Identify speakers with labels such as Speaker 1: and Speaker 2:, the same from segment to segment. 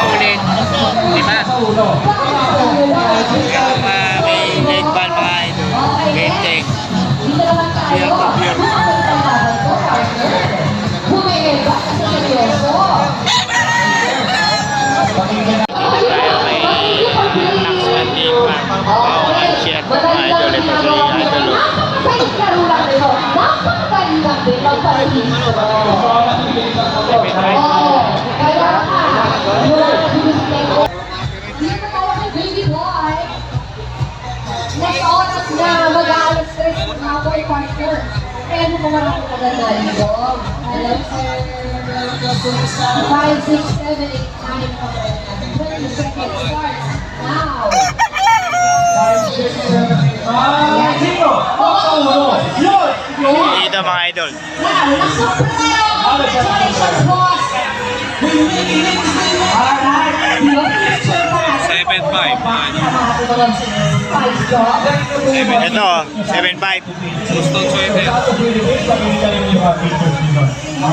Speaker 1: Ulit. 5. Yung may leg ball mga idol. Benteng. Pure to pure. Share po mga idol. Ito si idol.
Speaker 2: Next oras na mag-aalas 3 ng Cowboy Partner. Kaya mo kung marami ka ganda dito. 5, 6, 7, 8, 9, 20 seconds starts now.
Speaker 1: Dito mga idol.
Speaker 2: Congratulations, boss!
Speaker 1: 7-5. Ito, 7-5. Suston sweater.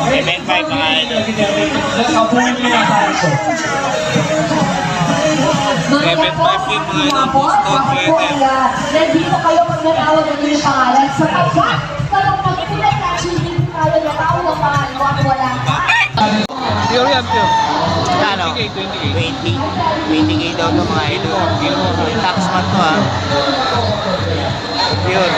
Speaker 1: 7-5 mga idol. 7-5 din mga idol. Suston sweater.
Speaker 2: Nandito kayo pag natawag ang inyong pangalan sa tapat. Kapag nagpulat na achieving tayo, natawag ang pangalan mo at wala ka.
Speaker 1: Pure yan, pure. Ano? 20K daw ito mga idol. Tax man to ha. Pure.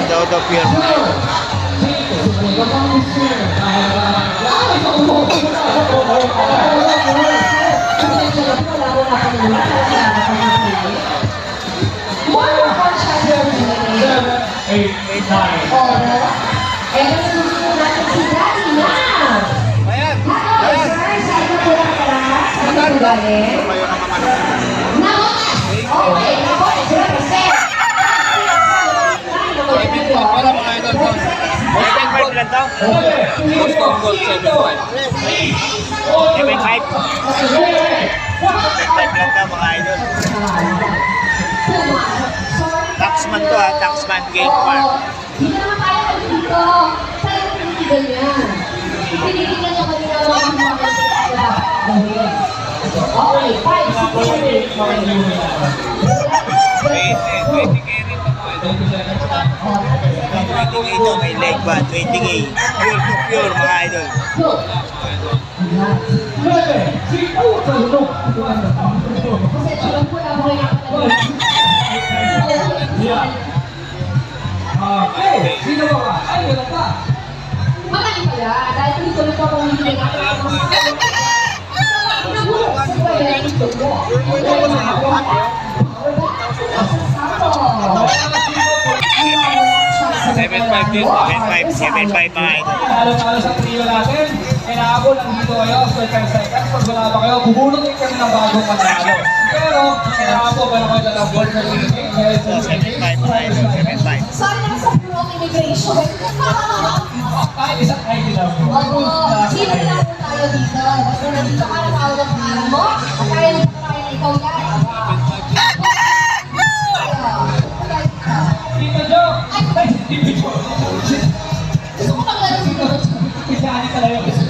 Speaker 1: Daw pure mga idol. Taxman to ha, Taxman Gate Park.
Speaker 2: Hindi naman tayo kami dito. Tayo kami ganyan. Tinitingnan niya kami na mga okay, 5, 6, 7, 8.
Speaker 1: 20K rin ito mga idol. 20K ito, may leg band, 20K. Pure to pure mga idol.
Speaker 3: Sino ba ba? Ay, wala pa.
Speaker 2: Magaling pala, dahil tuloy-tuloy pa kung hindi na
Speaker 1: Seven five mga idol.
Speaker 3: Talo-talo sa trio natin. Inaabol lang dito kayo after 10 seconds. Pag wala pa kayo, bubulong kami ng bagong panalo. Pero, inaabol pa naman ng goal na rin.
Speaker 1: 7-5 mga idol, 7-5.
Speaker 2: Sorry lang sa Purong Immigration.
Speaker 3: Kahit isang ID lang po.
Speaker 2: Sino lang po tayo dito? Basta nandito ka na sa awal ng pangalan mo, at kaya nito pa kayo na ikaw yan.
Speaker 3: Tito Joe! Ay, Tito Joe!
Speaker 2: Gusto ko maglaro si Tito Joe.
Speaker 3: Isaan ka lang. Tito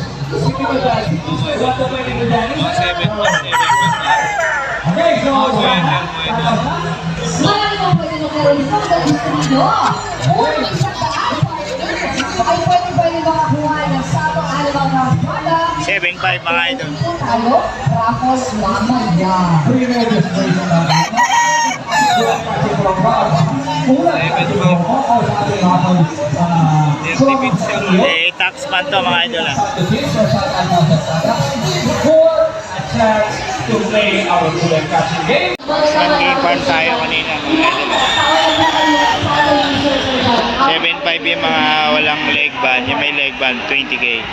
Speaker 3: Joe. Wala pa pwede mo dyan.
Speaker 1: 7-5.
Speaker 3: Okay, so,
Speaker 2: Marami kang pwede maglaro dito. Magaling gusto ninyo. Unang isang daan, ay pwede makakuha ng sabang animal na product.
Speaker 1: 7-5 mga idol.
Speaker 2: Tayo, raffles lamang yan.
Speaker 3: free registration natin.
Speaker 1: Eh, taxman to mga idol ah.
Speaker 3: For a chance to play our student catching game.
Speaker 1: Taxman game farm tayo kanina mga idol. 7-5 yung mga walang leg band. Yung may leg band, 20K.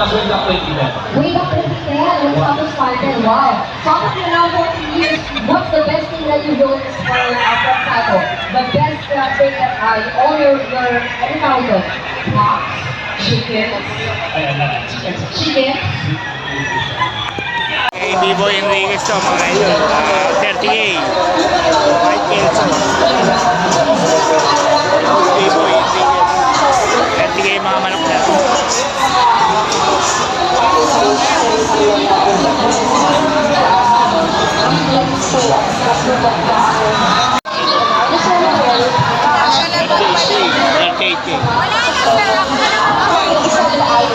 Speaker 3: Way back 2010.
Speaker 2: Way back 2010, when soccer started, wow. Soccer for now 14 years, what's the best thing that you do for Sato? The best thing that all your ano tawag doon? Chicken. Chicken.
Speaker 1: Kay B-Boy Enriquez to mga idol. 30K. White Kelso. B-Boy Enriquez. 30K mga manok na.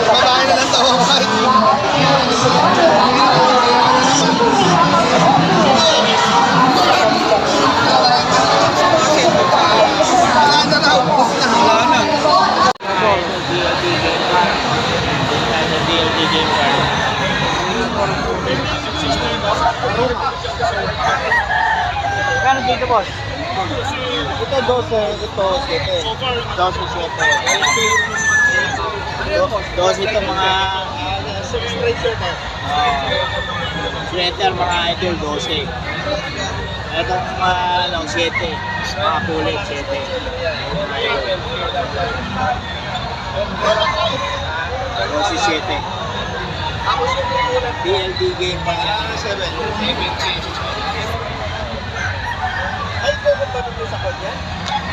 Speaker 4: Babae na lang tawag. Wala na raw, ubos na. Wala na.
Speaker 1: Kano dito, boss? Ito 12, ito 7. 12 ito mga straight shirt sweater mga idol 12. Itong ano 7. Mga kulit 7. Dosi 7. DLD game pa na 7. Ay, pupunta dito sa kanya?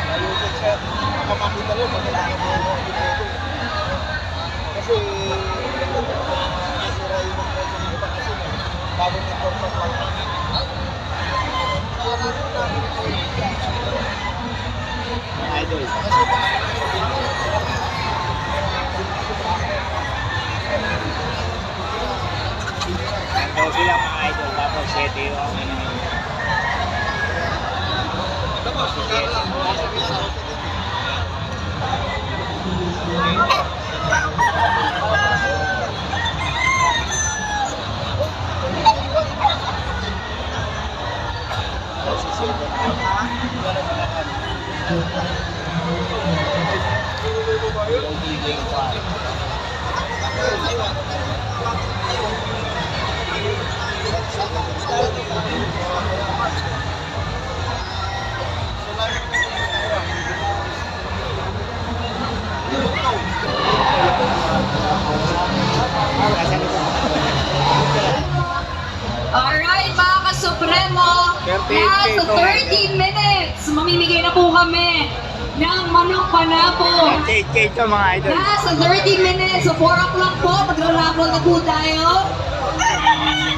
Speaker 1: Nalusot siya. Makamakita rin, magkakita mo kasi nasira yung mga presyo nito kasi bago ng korpot lang. Idol. Ito sila mga idol, tapos 7 yung
Speaker 2: Alright, mga ka-Supremo, nasa 30 minutes, mamimigay na po kami ng manok panabo.
Speaker 1: 8K ito mga idol.
Speaker 2: Nasa 30 minutes, so 4 o'clock po, magra-raffle na po tayo.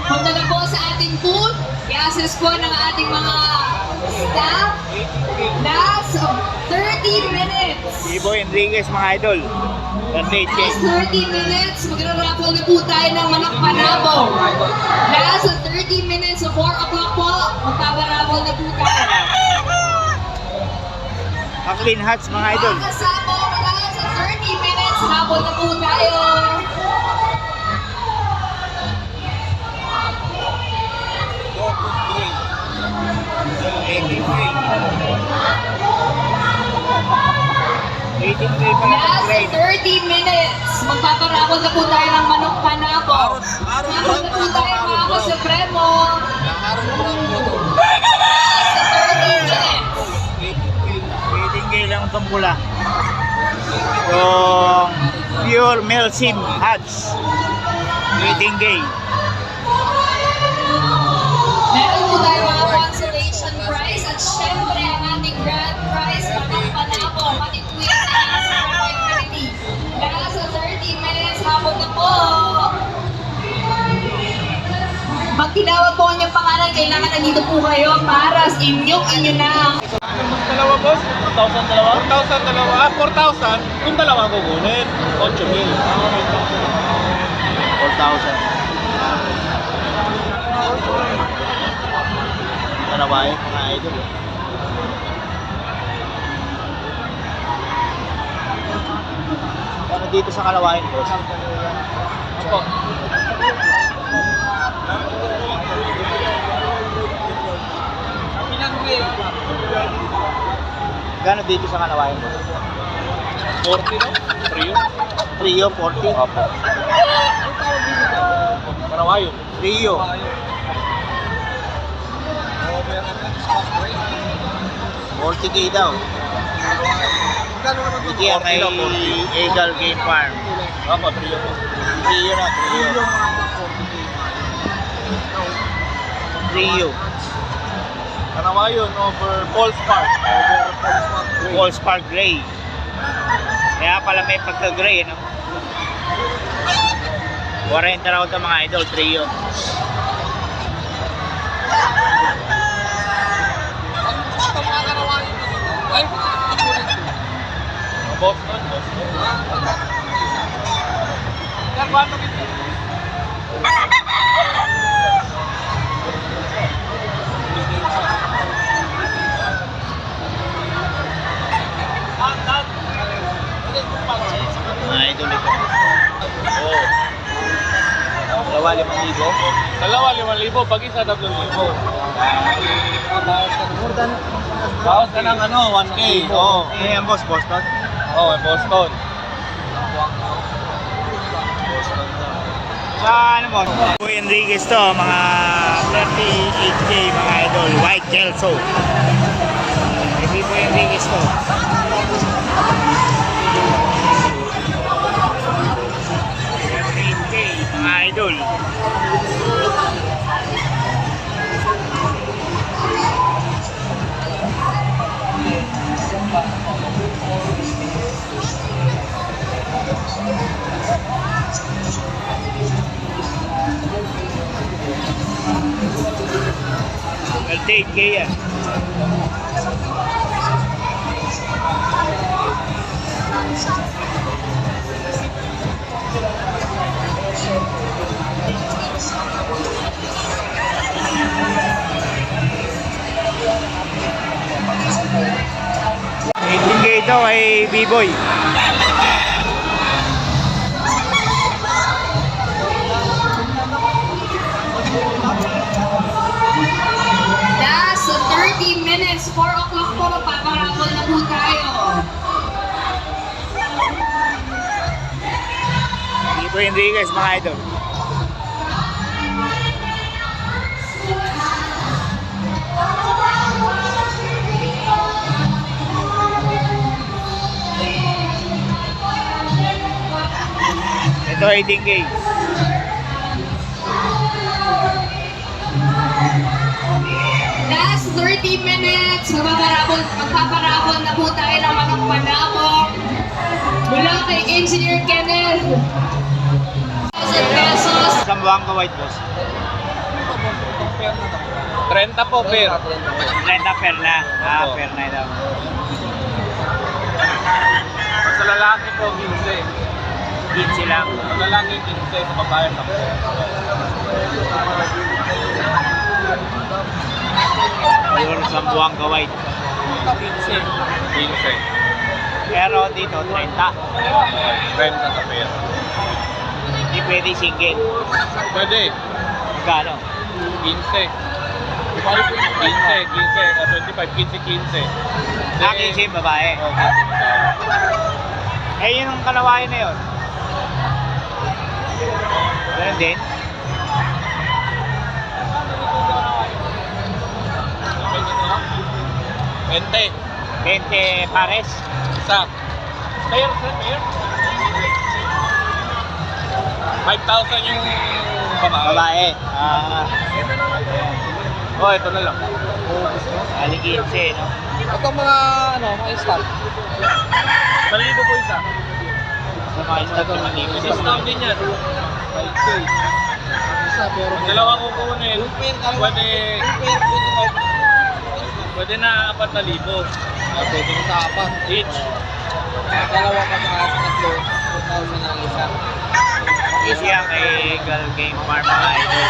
Speaker 2: Punta na po sa ating booth, i-assess po ng ating mga staff. Nasa 30 minutes.
Speaker 1: B-Boy Enriquez mga idol. 38K.
Speaker 2: Nasa 30 minutes, magra-raffle na po tayo ng manok panabo. Nasa 30 minutes, so 4 o'clock po, magpaparaffle na po tayo.
Speaker 1: Clean Hats mga idol.
Speaker 2: Mga kasama, nasa 30 minutes, raffle na po tayo. Nasa 30 minutes, magpaparaffle na po tayo ng manok panabo. Raffle na po tayo mga ka-Supremo. Nasa 30 minutes.
Speaker 1: 18K lang itong pula. Yung pure male sim hats. 18K.
Speaker 2: Meron po tayo mga consolation prize at syempre ang ating grand prize manok panabo, matitwin na nasa 550. Nasa 30 minutes, hapon na po. Pag tinawag po ang inyong pangalan, kailangan nandito po kayo para sa inyo na.
Speaker 3: Dalawa, boss? 4,000 dalawa? 4,000 dalawa. 4,000. Kung dalawa kukunin, 8,000.
Speaker 1: 4,000. Dalawa yung mga idol. Ano dito sa Kalawain, boss?
Speaker 3: Opo.
Speaker 1: Gano dito sa Kalawain, boss?
Speaker 3: 40 no? Trio?
Speaker 1: Trio, 40? Opo.
Speaker 3: Karawayo.
Speaker 1: Trio. $40K daw. Bigyan kay Eagle Game Farm.
Speaker 3: Opo, trio po.
Speaker 1: Trio na, trio. Trio.
Speaker 4: Kanawa yun, over Falls Park.
Speaker 1: Falls Park Gray. Kaya pala may pagka-gray, no? 40 raw ito mga idol, Trio.
Speaker 4: Boston. Karbato kita.
Speaker 1: Mga idol ito.
Speaker 4: Oo.
Speaker 1: Dalawa 5,000.
Speaker 4: Dalawa 5,000, pag isa 3,000. Bawas ka ng 1K. Oo.
Speaker 1: Eh, ang boss, Boston.
Speaker 4: Oo, Boston.
Speaker 1: Sa ano mo? Boy Enriquez to, mga 38K mga idol, white Kelso. Hindi Boy Enriquez to. Mga idol. Take kaya. Ito kay B-Boy.
Speaker 2: Last 30 minutes, 4 o'clock po, magpaparapol na po tayo.
Speaker 1: B-Boy Enriquez mga idol. Ito 18K.
Speaker 2: Last 30 minutes, magpaparapol na po tayo ng manok panabong. Mula kay Engineer Kenneth. 1,000 pesos.
Speaker 1: Isang buwang ka white boss.
Speaker 4: 30 po, pair.
Speaker 1: 30 fair na.
Speaker 4: Opo.
Speaker 1: Fair na ito.
Speaker 4: Pag sa lalaki po, 15.
Speaker 1: 15 lang.
Speaker 4: Sa lalaki, 15. Sa babae, 10.
Speaker 1: Yun, isang buwang ka white.
Speaker 4: 15.
Speaker 1: Pero dito, 30.
Speaker 4: 30 sa pair.
Speaker 1: Hindi pwede single.
Speaker 4: Pwede.
Speaker 1: Gano?
Speaker 4: 15. 15, 25, 15, 15.
Speaker 1: Akin siya yung babae. Eh, yun ang kalawayan na yun. Ganun din.
Speaker 4: 20.
Speaker 1: 20 pares.
Speaker 4: Isa. Pair, sir, pair. 5,000 yung babae.
Speaker 1: Babae.
Speaker 4: Oh, ito na lang.
Speaker 1: Ali 15, no?
Speaker 3: Ito mga, mga stock.
Speaker 4: 1,000 po isa.
Speaker 1: Sa mga stock yung manigo.
Speaker 4: Discount din yan.
Speaker 3: 5K. Isa, pero
Speaker 4: Kung dalawa kukunin, pwede na 4,000
Speaker 3: pwede ko sa apat.
Speaker 4: each.
Speaker 3: Dalawa pa mga tatlo, 4,000 ang isa.
Speaker 1: Easy yan kay Eagle Game Farm mga idol.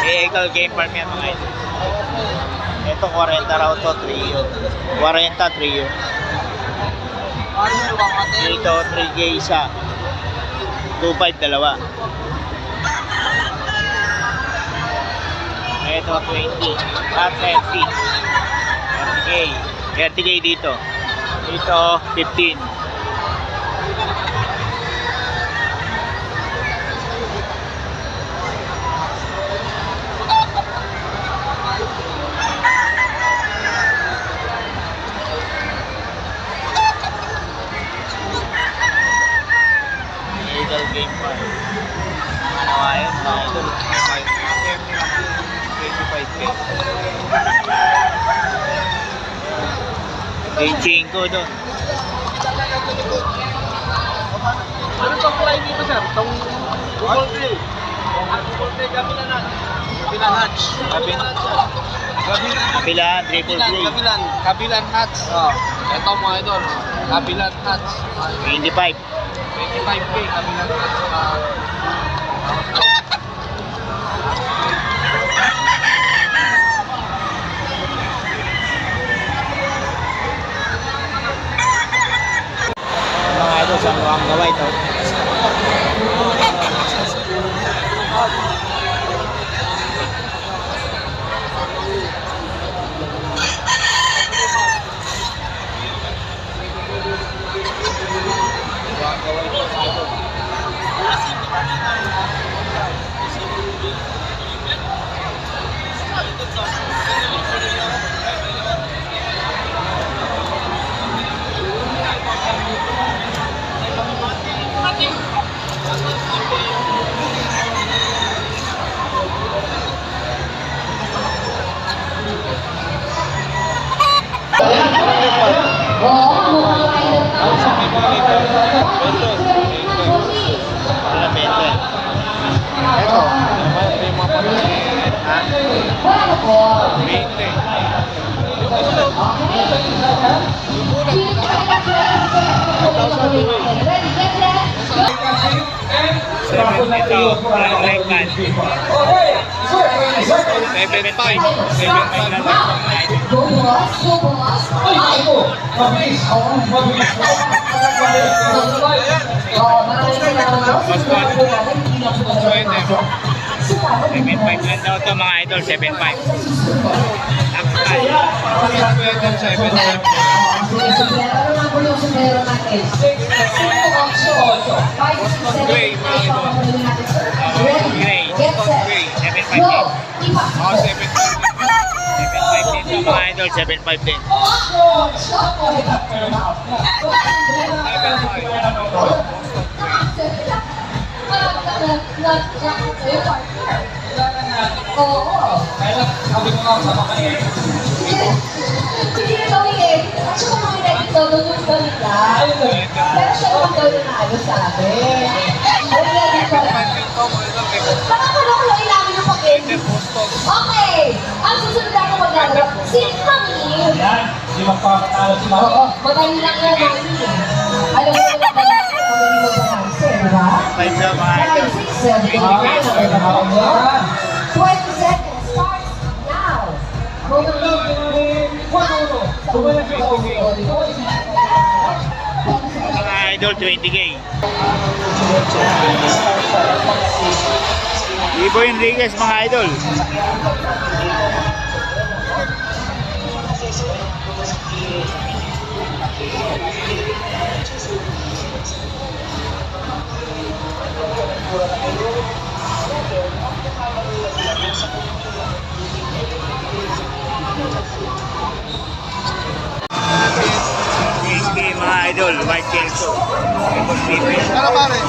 Speaker 1: Eagle Game Farm yan mga idol. Ito 40 raw to, trio. 40 trio. Dito 3K isa. 2.5 dalawa. Ito 20. At 30. 30K. 30K dito. Dito 15. Eagle Game Farm. Mga nawayan, mga idol. 25K. 8.5 doon.
Speaker 4: Ano itong fly dito, sir? Itong Google Play. Google Play, kabilan na. Kabilan hatch.
Speaker 1: Kabila, triple play.
Speaker 4: Kabilan hatch. Oh. Ito mga idol. Kabilan hatch.
Speaker 1: 25.
Speaker 4: 25K, kabilan hatch.
Speaker 1: Mga idol, sa mga gaway ito.
Speaker 2: Oo, mukhang rider ka.
Speaker 1: Wala 20. Ito. Ha?
Speaker 2: Wala po.
Speaker 1: 20.
Speaker 2: Ready, get ready.
Speaker 3: Okay, sir,
Speaker 1: 7.5. 7.5 lang ito.
Speaker 2: Go boss, go boss.
Speaker 3: Ay, ito, mabilis. Mabilis.
Speaker 2: Oo, maraming salamat.
Speaker 1: Boss Juan.
Speaker 2: Hindi na po talaga.
Speaker 1: 7.5 lang daw ito mga idol. 7.5. Takpan.
Speaker 2: Ano nga po yung sumero natin? 5, 6, 7, 8, Ready, get set, go! Ipa!
Speaker 1: 7.5 din ito mga idol. 7.5 din.
Speaker 2: Stop! Oo.
Speaker 3: Kaya sabi ko nga sa mga kanina.
Speaker 2: Hindi na gawin eh. At saka mga dito, doon yung gawin lang. Pero siya naman daw nanalo sa akin. Ay, ready ko lang. Nakakalokloy namin yung pakit. Okay. Ang susunod ako maglalaro. Si Mami.
Speaker 3: Yan, hindi magpapatalo si Mami.
Speaker 2: Oo. Madali lang yan, Mami. Alam mo na ba na kami yung mag-answer, di ba?
Speaker 1: 5 daw mga idol.
Speaker 2: 20 seconds starts now.
Speaker 1: Mga idol, 20K. Ibo Enriquez mga idol. mga idol, White Kelso.
Speaker 4: Ano pare?